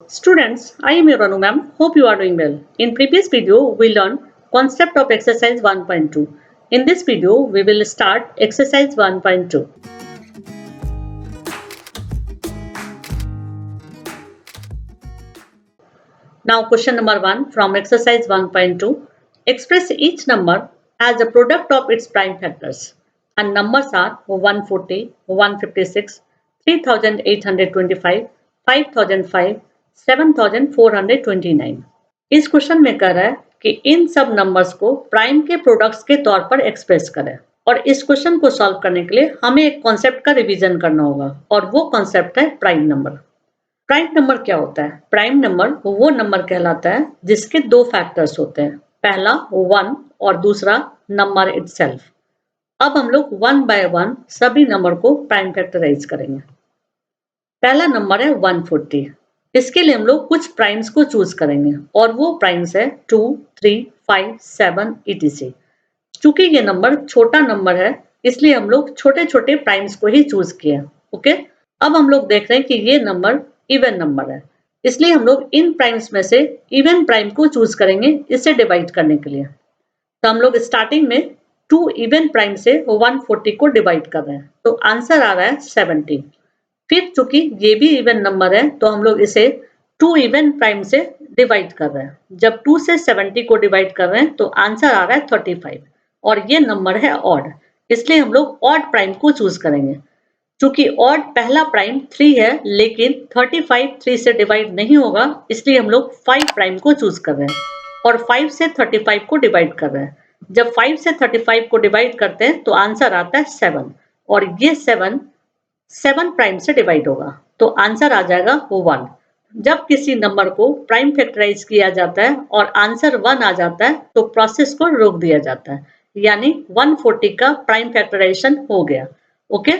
Students, I am your Anu ma'am. Hope you are doing well. In previous video, we learned concept of exercise 1.2. In this video, we will start exercise 1.2. Now question number 1 from exercise 1.2. Express each number as a product of its prime factors. And numbers are 140, 156, 3825, 5005, 7429. इस question में कह रहा है कि इन सब numbers को prime के products के तौर पर एक्सप्रेस करें और इस क्वेश्चन को सॉल्व करने के लिए हमें एक कॉन्सेप्ट का रिवीजन करना होगा और वो कॉन्सेप्ट है प्राइम नंबर। प्राइम नंबर क्या होता है? प्राइम नंबर वो नंबर कहलाता है जिसके दो फैक्टर्स होते हैं, पहला 1 और दूसरा नंबर इटसेल्फ। अब हम लोग 1 बाय 1 सभी नंबर को प्राइम फैक्टराइज करेंगे। पहला नंबर है 140। इसके लिए हम लोग कुछ प्राइम्स को चूज करेंगे और वो प्राइम्स है 2, 3, 5, 7 etc। चूंकि ये नंबर छोटा नंबर है इसलिए हम लोग छोटे छोटे प्राइम्स को ही चूज किया। ओके, अब हम लोग देख रहे हैं कि ये नंबर इवन नंबर है इसलिए हम लोग इन प्राइम्स में से इवन प्राइम को चूज करेंगे इसे डिवाइड करने के लिए। तो हम लोग स्टार्टिंग में 2 इवन प्राइम से 140 को डिवाइड कर रहे हैं तो आंसर आ रहा है 70। फिर चूंकि ये भी इवन नंबर है तो हम लोग इसे 2 इवन प्राइम से डिवाइड कर रहे हैं। जब 2 से 70 को डिवाइड कर रहे हैं तो आंसर आ रहा है 35 और ये नंबर है ऑड इसलिए हम लोग ऑड प्राइम को चूज करेंगे। चूंकि ऑड पहला प्राइम 3 है लेकिन 35 3 से डिवाइड नहीं होगा इसलिए हम लोग 5 प्राइम को चूज कर रहे हैं और 5 से 35 को डिवाइड कर रहे हैं। जब 5 से 35 को डिवाइड करते हैं तो आंसर आता है 7 और ये 7 प्राइम से डिवाइड होगा तो आंसर आ जाएगा 1। जब किसी नंबर को प्राइम फैक्टराइज किया जाता है और आंसर 1 आ जाता है तो प्रोसेस को रोक दिया जाता है, यानी 140 का प्राइम फैक्टराइजेशन हो गया। ओके,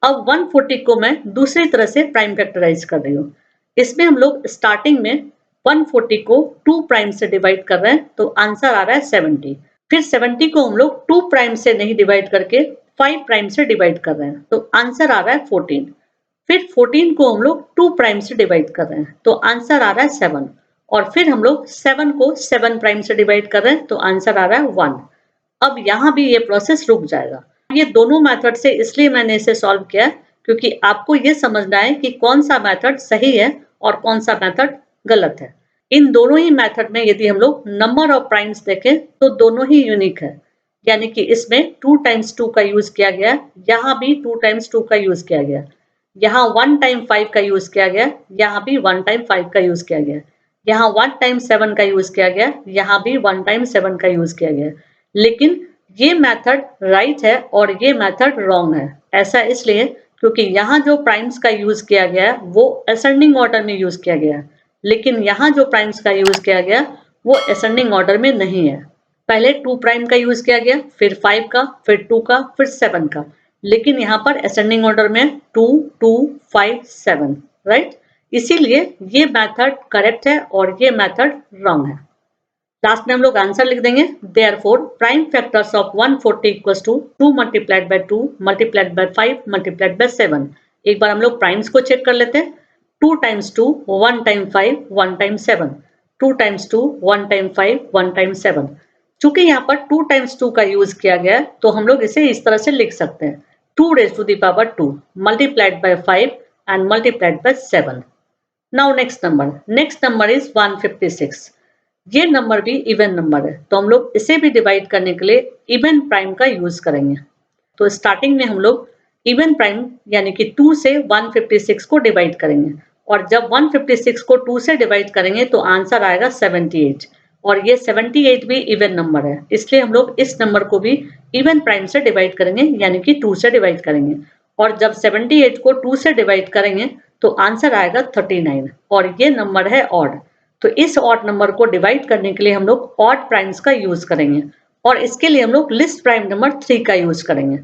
अब 140 को मैं दूसरी तरह से प्राइम फैक्टराइज कर रही हूँ। इसमें हम लोग स्टार्टिंग में 140 को 2 प्राइम से डिवाइड कर रहे हैं तो आंसर आ रहा है 70। फिर 70 को हम लोग 2 प्राइम से नहीं डिवाइड करके 5 प्राइम से डिवाइड कर रहे हैं तो आंसर आ रहा है 14। फिर 14 को हम लोग 2 प्राइम से डिवाइड कर रहे हैं तो आंसर आ रहा है 7 और फिर हम लोग 7 को 7 प्राइम से डिवाइड कर रहे हैं तो आंसर आ रहा है 1। अब यहाँ भी ये प्रोसेस रुक जाएगा। ये दोनों मेथड से इसलिए मैंने इसे सॉल्व किया क्योंकि आपको ये समझना है कि कौन सा मेथड सही है और कौन सा मेथड गलत है। इन दोनों ही मेथड में यदि हम लोग नंबर ऑफ प्राइम्स देखें तो दोनों ही यूनिक है, यानी कि इसमें 2 टाइम्स 2 का यूज किया गया, यहाँ भी 2 टाइम्स 2 का यूज किया गया, यहाँ 1 टाइम 5 का यूज किया गया, यहाँ भी 1 टाइम 5 का यूज किया गया, यहाँ 1 टाइम 7 का यूज किया गया, यहाँ भी 1 टाइम 7 का यूज किया गया। लेकिन ये मेथड राइट है और ये मेथड रॉन्ग है। ऐसा इसलिए क्योंकि यहाँ जो प्राइम्स का यूज किया गया वो असेंडिंग ऑर्डर में यूज किया गया, लेकिन यहाँ जो प्राइम्स का यूज किया गया वो असेंडिंग ऑर्डर में नहीं है। पहले 2 प्राइम का यूज किया गया, फिर 5 का, फिर 2 का, फिर 7 का, लेकिन यहाँ पर असेंडिंग ऑर्डर में 2, 2, 5, 7, राइट। इसीलिए ये मेथड करेक्ट है और ये मेथड रॉन्ग है। लास्ट में हम लोग आंसर लिख देंगे। Therefore prime factors of 140 equals to 2 multiplied by 2 multiplied by 5 multiplied by 7। एक बार हम लोग प्राइम्स को चेक कर लेते हैं। 2 times 2 1 time 5 1 time 7, 2 times 2 1 time 5 1 time 7। चूंकि यहाँ पर 2 टाइम्स 2 का यूज किया गया है तो हम लोग इसे इस तरह से लिख सकते हैं 2 raised to the power 2 multiplied by 5 and multiplied by 7। Now next number is 156। ये नंबर भी इवन नंबर है तो हम लोग इसे भी डिवाइड करने के लिए इवन प्राइम का यूज करेंगे। तो स्टार्टिंग में हम लोग इवन प्राइम यानी कि 2 से 156 को डिवाइड करेंगे और जब 156 को 2 से डिवाइड करेंगे तो आंसर आएगा 78 और ये 78 भी इवन नंबर है इसलिए हम लोग इस नंबर को भी इवन प्राइम से डिवाइड करेंगे यानी कि 2 से डिवाइड करेंगे और जब 78 को 2 से डिवाइड करेंगे तो आंसर आएगा 39 और ये नंबर है ऑड। तो इस ऑड नंबर को डिवाइड करने के लिए हम लोग ऑड प्राइम्स का यूज करेंगे और इसके लिए हम लोग लिस्ट प्राइम नंबर 3 का यूज करेंगे।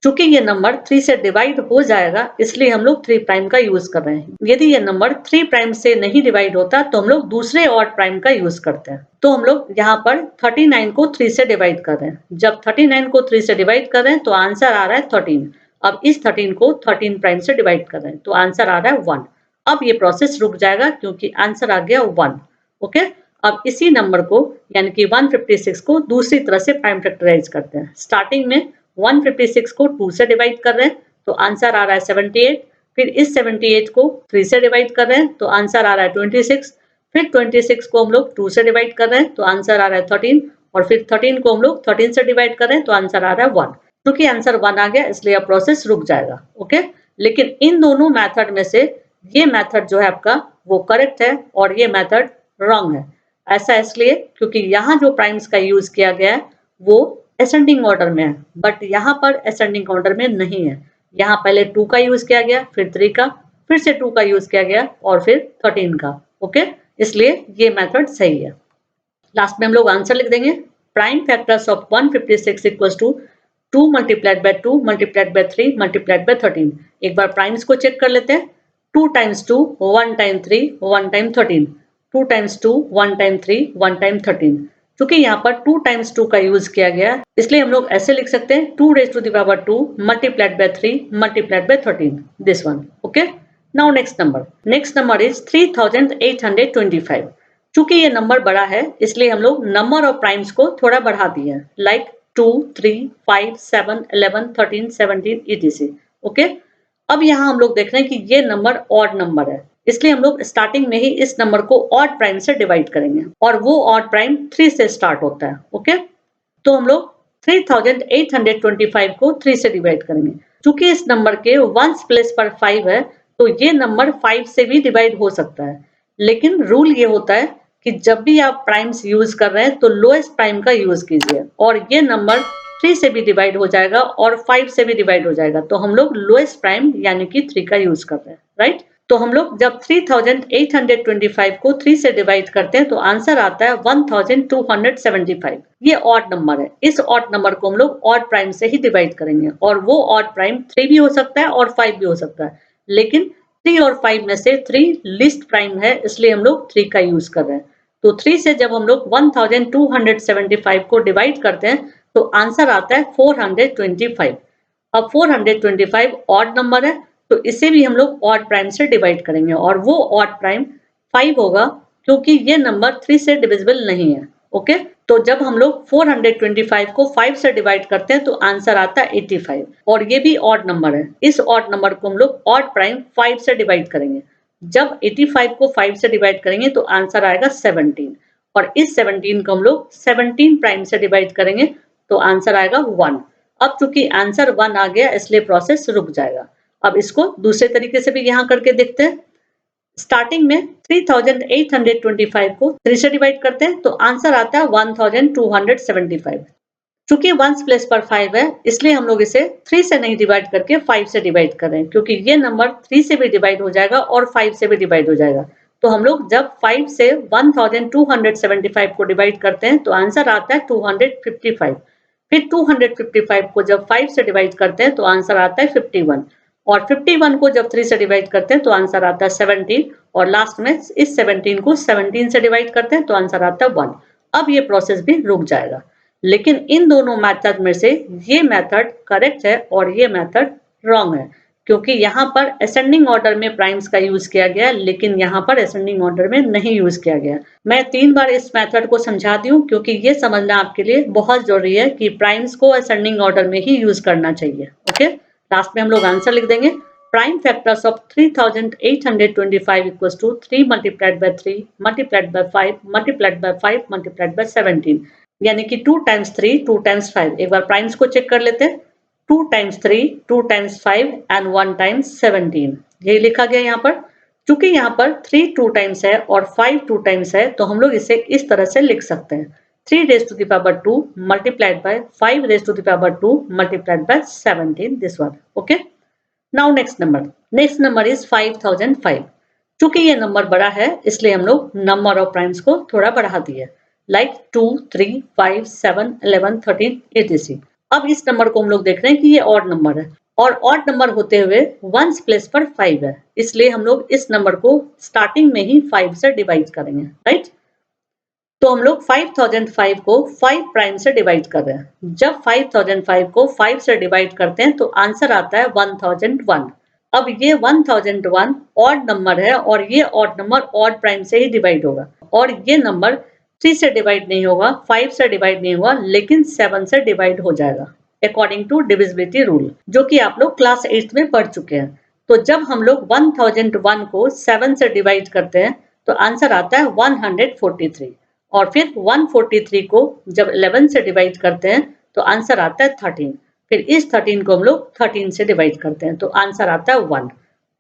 चूंकि ये नंबर 3 से डिवाइड हो जाएगा इसलिए हम लोग 3 प्राइम का यूज कर रहे हैं। यदि ये नंबर 3 प्राइम से नहीं डिवाइड होता तो हम लोग दूसरे ऑड प्राइम का यूज करते हैं। तो हम लोग यहाँ पर 39 को 3 से डिवाइड कर रहे हैं। जब 39 को 3 से डिवाइड कर रहे हैं तो आंसर आ रहा है 13। अब इस 13 को 13 प्राइम से डिवाइड कर रहे हैं तो आंसर आ रहा है 1। अब ये प्रोसेस रुक जाएगा क्योंकि आंसर आ गया 1। ओके, अब इसी नंबर को यानी कि 156 को दूसरी तरह से प्राइम फैक्टराइज करते हैं। स्टार्टिंग में 156 को 2 से डिवाइड कर रहे हैं तो आंसर आ रहा है 78। फिर इस 78 को 3 से डिवाइड कर रहे हैं तो आंसर आ रहा है 26। फिर 26 को हम लोग 2 से डिवाइड कर रहे हैं तो आंसर आ रहा है 13। और फिर 13 को हम लोग 13 से डिवाइड कर रहे हैं तो आंसर आ रहा है 1। क्योंकि आंसर 1 आ गया इसलिए अब प्रोसेस रुक जाएगा। ओके, लेकिन इन दोनों मेथड में से ये मेथड जो है आपका वो करेक्ट है और ये मेथड रॉन्ग है। ऐसा इसलिए क्योंकि यहाँ जो प्राइम्स का यूज किया गया है वो असेंडिंग ऑर्डर में है, बट यहाँ पर असेंडिंग ऑर्डर में नहीं है। यहाँ पहले 2 का यूज किया गया, फिर 3 का, फिर से 2 का यूज किया गया और फिर 13 का। ओके, इसलिए ये मेथड सही है। लास्ट में हम लोग आंसर लिख देंगे। Prime factors of 156 equals to 2 multiplied by 2 multiplied by 3 multiplied by 13। एक बार प्राइम्स को चेक कर लेते हैं। 2 times 2 1 time 3 1 time 13, 2 times 2 1 time 3 1 time 13। क्योंकि यहाँ पर 2 टाइम्स 2 का यूज किया गया है इसलिए हम लोग ऐसे लिख सकते हैं 2 raise to the power 2 multiplied by 3 multiplied by 13, this one. Okay, now next number is 3825। चूंकि ये नंबर बड़ा है इसलिए हम लोग नंबर ऑफ प्राइम्स को थोड़ा बढ़ा दिए हैं, लाइक 2 3 5 7 11 13 17 etc। ओके, अब यहाँ हम लोग देख रहे हैं कि ये नंबर ऑड नंबर है इसलिए हम लोग स्टार्टिंग में ही इस नंबर को ऑड प्राइम से डिवाइड करेंगे और वो ऑड प्राइम 3 से स्टार्ट होता है। ओके, तो हम लोग 3825 को 3 से डिवाइड करेंगे। चूंकि इस नंबर के वंस प्लेस पर 5 है तो ये नंबर 5 से भी डिवाइड हो सकता है, लेकिन रूल ये होता है कि जब भी आप प्राइम्स यूज कर रहे हैं तो लोएस्ट प्राइम का यूज कीजिए और ये नंबर 3 से भी डिवाइड हो जाएगा और 5 से भी डिवाइड हो जाएगा, तो हम लोग लोएस्ट प्राइम यानी कि 3 का यूज कर रहे हैं, राइट। तो हम लोग जब 3825 को 3 से डिवाइड करते हैं तो आंसर आता है 1275। ये ऑड नंबर है, इस ऑड नंबर को हम लोग ऑड प्राइम से ही डिवाइड करेंगे और वो ऑड प्राइम 3 भी हो सकता है और 5 भी हो सकता है, लेकिन 3 और 5 में से 3 लिस्ट प्राइम है इसलिए हम लोग 3 का यूज कर रहे हैं। तो 3 से जब हम लोग 1275 को डिवाइड करते हैं तो आंसर आता है 425। अब 425 ऑड नंबर है तो इसे भी हम लोग ऑड प्राइम से डिवाइड करेंगे और वो ऑड प्राइम 5 होगा क्योंकि ये नंबर 3 से डिविजिबल नहीं है। ओके, तो जब हम लोग 425 को 5 से डिवाइड करते हैं तो आंसर आता है 85 और ये भी ऑड नंबर है। इस ऑड नंबर को हम लोग ऑड प्राइम 5 से डिवाइड करेंगे। जब 85 को 5 से डिवाइड करेंगे तो आंसर आएगा 17 और इस 17 को हम लोग 17 प्राइम से डिवाइड करेंगे तो आंसर आएगा 1। अब चूंकि आंसर 1 आ गया इसलिए प्रोसेस रुक जाएगा। अब इसको दूसरे तरीके से भी यहाँ करके देखते हैं। स्टार्टिंग में 3825 को 3 से डिवाइड करते हैं तो आंसर आता है 1275। चूंकि वंस प्लेस पर 5 है इसलिए हम लोग इसे 3 से नहीं डिवाइड करके 5 से डिवाइड कर रहे हैं क्योंकि ये नंबर 3 से भी डिवाइड हो जाएगा और 5 से भी डिवाइड हो जाएगा। तो हम लोग जब 5 से 1275 को डिवाइड करते हैं तो आंसर आता है 255। फिर 255 को जब 5 से डिवाइड करते हैं तो आंसर आता है 51 और 51 को जब 3 से डिवाइड करते हैं तो आंसर आता है 17 और लास्ट में इस 17 को 17 से डिवाइड करते हैं तो आंसर आता है 1। अब ये प्रोसेस भी रुक जाएगा, लेकिन इन दोनों मेथड में से ये मेथड करेक्ट है और ये मेथड रॉन्ग है क्योंकि यहाँ पर असेंडिंग ऑर्डर में प्राइम्स का यूज किया गया लेकिन यहाँ पर असेंडिंग ऑर्डर में नहीं यूज किया गया। मैं 3 बार इस मेथड को समझा दी हूँ क्योंकि ये समझना आपके लिए बहुत जरूरी है कि प्राइम्स को असेंडिंग ऑर्डर में ही यूज करना चाहिए। ओके, लास्ट में हम लोग आंसर लिख देंगे। Prime factors of 3825 equals to 3 multiplied by 3 multiplied by 5 multiplied by 5 multiplied by 17 यानी कि 2 टाइम्स 3 2 टाइम्स 5। एक बार प्राइम्स को चेक कर लेते हैं। 2 टाइम्स 3 2 टाइम्स 5 एंड 1 टाइम्स 17, यही लिखा गया यहाँ पर। चूंकि यहाँ पर 3 2 टाइम्स है और 5 2 टाइम्स है तो हम लोग इसे इस तरह से लिख सकते हैं 3 raised to the power 2 multiplied by 5 raised to the power 2 multiplied by 17, this one. Okay, now next number is 5005। चूंकि ये नंबर बड़ा है इसलिए हम लोग नंबर ऑफ प्राइम्स को थोड़ा बढ़ा दिए, लाइक 2 3 5 7 11 13 etc। अब इस नंबर को हम लोग देख रहे हैं कि ये ऑड नंबर है और ऑड नंबर होते हुए वंस प्लेस पर 5 है इसलिए हम लोग इस नंबर को स्टार्टिंग में ही 5 से डिवाइड करेंगे, राइट। तो हम लोग 5005 को 5 प्राइम से डिवाइड कर रहे हैं। जब 5005 को 5 से डिवाइड करते हैं तो आंसर आता है 1001। अब ये 1001 ऑड नंबर है और ये ऑड नंबर ऑड प्राइम से ही डिवाइड होगा और ये नंबर 3 से डिवाइड नहीं होगा, 5 से डिवाइड नहीं होगा, लेकिन 7 से डिवाइड हो जाएगा अकॉर्डिंग टू डिविजिबिलिटी रूल, जो कि आप लोग क्लास 8 में पढ़ चुके हैं। तो जब हम लोग 1001 को 7 से डिवाइड करते हैं तो आंसर आता है 143 और फिर 143 को जब 11 से डिवाइड करते हैं तो आंसर आता है 13। फिर इस 13 को हम लोग 13 से डिवाइड करते हैं तो आंसर आता है 1।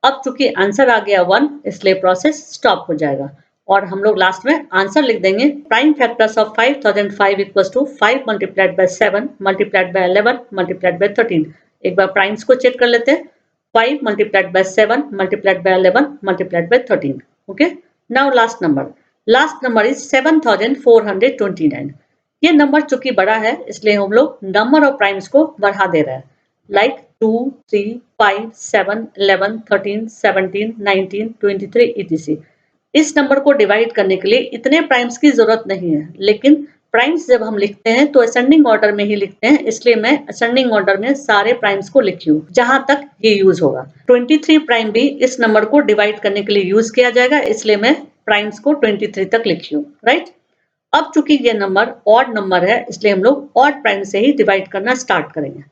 अब चूंकि आंसर आ गया 1 इसलिए प्रोसेस स्टॉप हो जाएगा और हम लोग लास्ट में आंसर लिख देंगे। Prime factors of 5005 equals to 5 multiplied by 7 multiplied by 11 multiplied by 13। एक बार प्राइम्स को चेक कर लेते हैं। 5 multiplied by 7 multiplied by 11 multiplied by 13। Okay, now last number is 7429। ये नंबर चूंकि बड़ा है इसलिए हम लोग नंबर ऑफ प्राइम्स को बढ़ा दे रहे हैं, लाइक 2, 3, 5, 7, 11, 13, 17, 19, 23 etc। इस नंबर को डिवाइड करने के लिए इतने प्राइम्स की जरूरत नहीं है, लेकिन प्राइम्स जब हम लिखते हैं तो असेंडिंग ऑर्डर में ही लिखते हैं, इसलिए मैं असेंडिंग ऑर्डर में सारे प्राइम्स को लिखी हूँ जहां तक ये यूज होगा। 23 प्राइम भी इस नंबर को डिवाइड करने के लिए यूज किया जाएगा, इसलिए मैं प्राइम्स को 23 तक लिखी हूँ, राइट। अब चूंकि ये नंबर ऑड नंबर है इसलिए हम लोग ऑड प्राइम से ही डिवाइड करना स्टार्ट करेंगे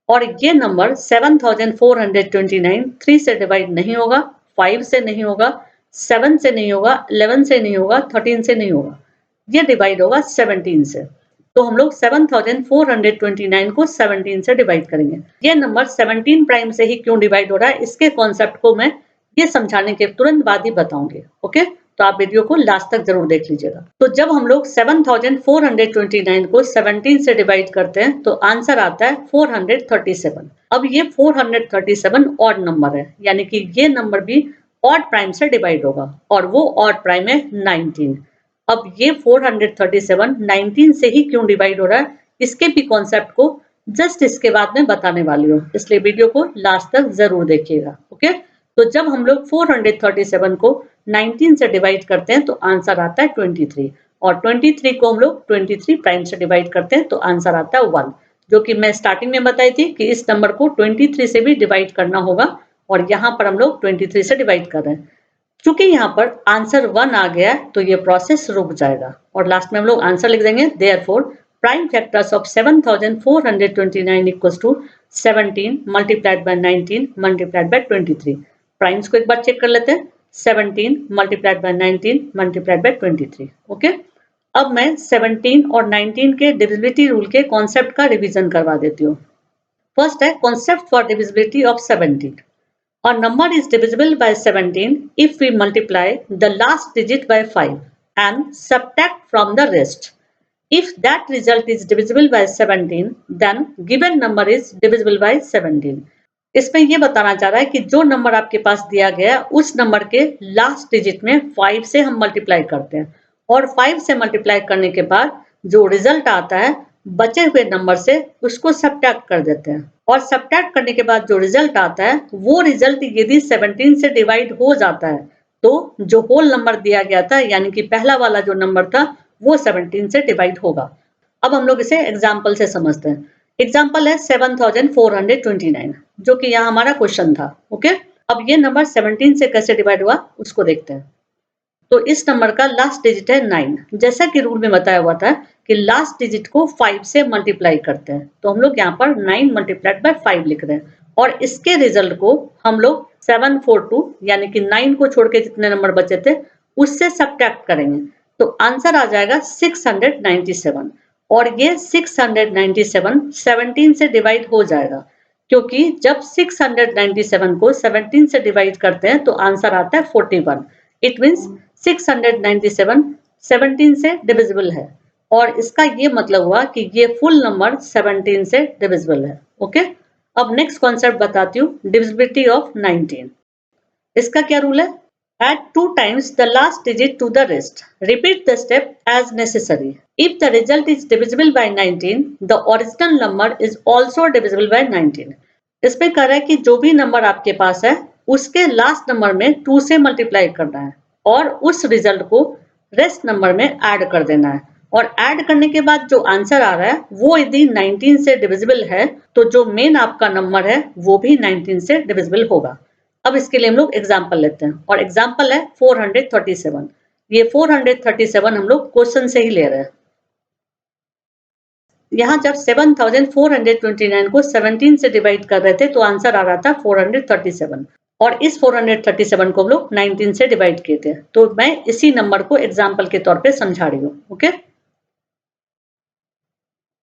और ये नंबर 7429 3 से डिवाइड नहीं होगा, 5 से नहीं होगा, 7 से नहीं होगा, 11 से नहीं होगा, 13 से नहीं होगा, ये डिवाइड होगा 17 से। तो हम लोग 7429 को 17 से डिवाइड करेंगे। ये नंबर 17 प्राइम से ही क्यों डिवाइड हो रहा है इसके कॉन्सेप्ट को मैं ये समझाने के तुरंत बाद ही बताऊंगी। ओके, तो आप वीडियो को लास्ट तक जरूर देख लीजिएगा। तो जब हम लोग 7429 को 17 से डिवाइड करते हैं तो आंसर आता है 437। अब ये 437 ऑड नंबर है, यानी कि ये नंबर भी ऑड प्राइम से डिवाइड होगा और वो ऑड प्राइम है 19। अब ये 437 19 से ही क्यों डिवाइड हो रहा है इसके भी कॉन्सेप्ट को जस्ट इसके बाद में बताने वाली हूँ, इसलिए वीडियो को लास्ट तक जरूर देखिएगा। ओके, तो जब हम लोग 437 को 19 से डिवाइड करते हैं तो आंसर आता है 23 और 23 को हम लोग 23 प्राइम से डिवाइड करते हैं तो आंसर आता है 1, जो कि मैं स्टार्टिंग में बताई थी कि इस नंबर को 23 से भी डिवाइड करना होगा और यहाँ पर हम लोग 23 से डिवाइड कर रहे हैं। चूंकि यहाँ पर आंसर 1 आ गया तो ये प्रोसेस रुक जाएगा और लास्ट में हम लोग आंसर लिख देंगे। Therefore prime factors of 7429 equals to 17 multiplied by 19 multiplied by 23। Primes को एक बार चेक कर लेते हैं। 17 multiplied by 19 multiplied by 23। Okay, अब मैं 17 और 19 के डिविजिबिलिटी रूल के कॉन्सेप्ट का रिवीजन करवा देती हूँ। फर्स्ट है concept for divisibility of 17। A number is divisible by 17 if we multiply the last digit by 5 and subtract from the rest. If that result is divisible by 17, then given number is divisible by 17. इसमें ये बताना चाह रहा है कि जो number आपके पास दिया गया उस नंबर के लास्ट डिजिट में 5 से हम मल्टीप्लाई करते हैं और 5 से मल्टीप्लाई करने के बाद जो रिजल्ट आता है बचे हुए नंबर से उसको सब्ट्रैक्ट कर देते हैं और सब्ट्रैक्ट करने के बाद जो रिजल्ट आता है वो रिजल्ट यदि 17 से डिवाइड हो जाता है तो जो होल नंबर दिया गया था यानी कि पहला वाला जो नंबर था वो 17 से डिवाइड होगा। अब हम लोग इसे एग्जाम्पल से समझते हैं। एग्जाम्पल है 7429 जो कि यहाँ हमारा क्वेश्चन था। ओके, अब ये नंबर 17 से कैसे डिवाइड हुआ उसको देखते हैं। तो इस नंबर का लास्ट डिजिट है 9। जैसा कि रूल में बताया हुआ था कि लास्ट डिजिट को 5 से मल्टीप्लाई करते हैं, तो हम लोग यहाँ पर 9 मल्टीप्लाइड बाय 5 लिख रहे हैं और इसके रिजल्ट को हम लोग 742 यानी कि 9 को छोड़ के जितने नंबर बचे थे उससे सब्ट्रैक्ट करेंगे तो आंसर आ जाएगा 697 और ये 697 17 से डिवाइड हो जाएगा क्योंकि जब 697 को 17 से डिवाइड करते हैं तो आंसर आता है 41। इट मीन्स 697 17 से डिविजिबल है और इसका ये मतलब हुआ कि ये फुल नंबर 17 से डिविजिबल है। ओके, अब नेक्स्ट कॉन्सेप्ट बताती हूँ, डिविजिबिलिटी ऑफ 19। इसका क्या रूल है? Add 2 times the last digit to the rest. Repeat the step as necessary. If the result is divisible by 19, the original number is also divisible by 19. इसमें कह रहा है कि जो भी नंबर आपके पास है उसके लास्ट नंबर में 2 से मल्टीप्लाई करना है और उस रिजल्ट को रेस्ट नंबर में ऐड कर देना है और ऐड करने के बाद जो आंसर आ रहा है वो यदि 19 से डिविजिबल है तो जो मेन आपका नंबर है वो भी 19 से डिविजिबल होगा। अब इसके लिए हम लोग एग्जाम्पल लेते हैं और एग्जाम्पल है 437। ये 437 हम लोग क्वेश्चन से ही ले रहे हैं। यहाँ जब 7429 को 17 से डिवाइड कर रहे थे तो आंसर आ रहा था 437 और इस 437 को हम लोग 19 से डिवाइड किए थे। तो मैं इसी नंबर को एग्जाम्पल के तौर पे समझा रही हूँ। ओके,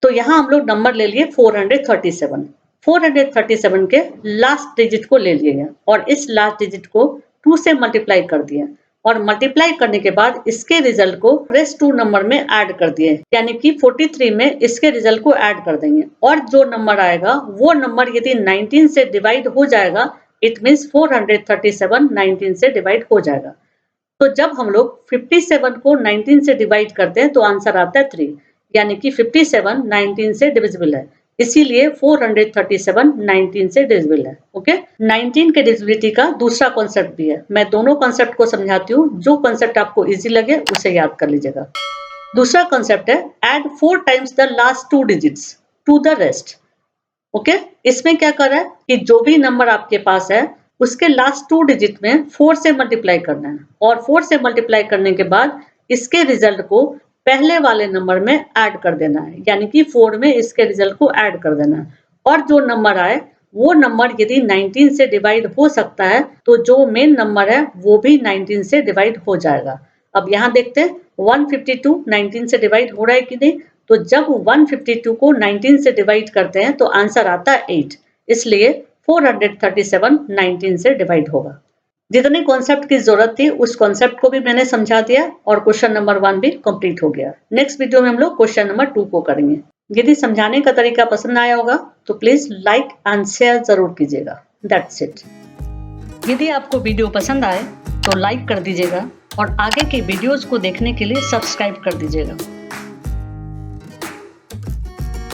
तो यहाँ हम लोग नंबर ले लिए 437। 437 के लास्ट डिजिट को ले लिए और इस लास्ट डिजिट को 2 से मल्टीप्लाई कर दिए और मल्टीप्लाई करने के बाद इसके रिजल्ट को रेस्ट 2 नंबर में ऐड कर दिए, यानी कि 43 में इसके रिजल्ट को ऐड कर देंगे और जो नंबर आएगा वो नंबर यदि 19 से डिवाइड हो जाएगा, इट मीन्स 437 19 से डिवाइड हो जाएगा। तो जब हम लोग 57 को 19 से डिवाइड करते हैं तो आंसर आता है 3, यानी कि 57 19 से डिविजिबल है, इसीलिए 437 19 से डिविजिबल है। ओके, 19 के डिविजिबिलिटी का दूसरा कॉन्सेप्ट भी है, मैं दोनों कॉन्सेप्ट को समझाती हूँ, जो कॉन्सेप्ट आपको इजी लगे उसे याद कर लीजिएगा। दूसरा कॉन्सेप्ट है add 4 times the last 2 digits to the rest. Okay, इसमें क्या कर रहा है कि जो भी नंबर आपके पास है उसके लास्ट 2 डिजिट में 4 से मल्टीप्लाई करना है और 4 से मल्टीप्लाई करने के बाद इसके रिजल्ट को पहले वाले नंबर में ऐड कर देना है, यानी कि 4 में इसके रिजल्ट को ऐड कर देना है और जो नंबर आए वो नंबर यदि 19 से डिवाइड हो सकता है तो जो मेन नंबर है वो भी 19 से डिवाइड हो जाएगा। अब यहाँ देखते हैं 152 19 से डिवाइड हो रहा है कि नहीं। तो जब 152 को 19 से डिवाइड करते हैं तो आंसर आता है 8, इसलिए 437 19 से डिवाइड होगा। जितने कॉन्सेप्ट की जरूरत थी उस कॉन्सेप्ट को भी मैंने समझा दिया और क्वेश्चन नंबर 1 भी कंप्लीट हो गया। नेक्स्ट वीडियो में हम लोग क्वेश्चन नंबर 2 को करेंगे। यदि समझाने का तरीका पसंद आया होगा तो प्लीज लाइक एंड शेयर जरूर कीजिएगा। That's it. यदि आपको वीडियो पसंद आए तो लाइक कर दीजिएगा और आगे के वीडियोस को देखने के लिए सब्सक्राइब कर दीजिएगा।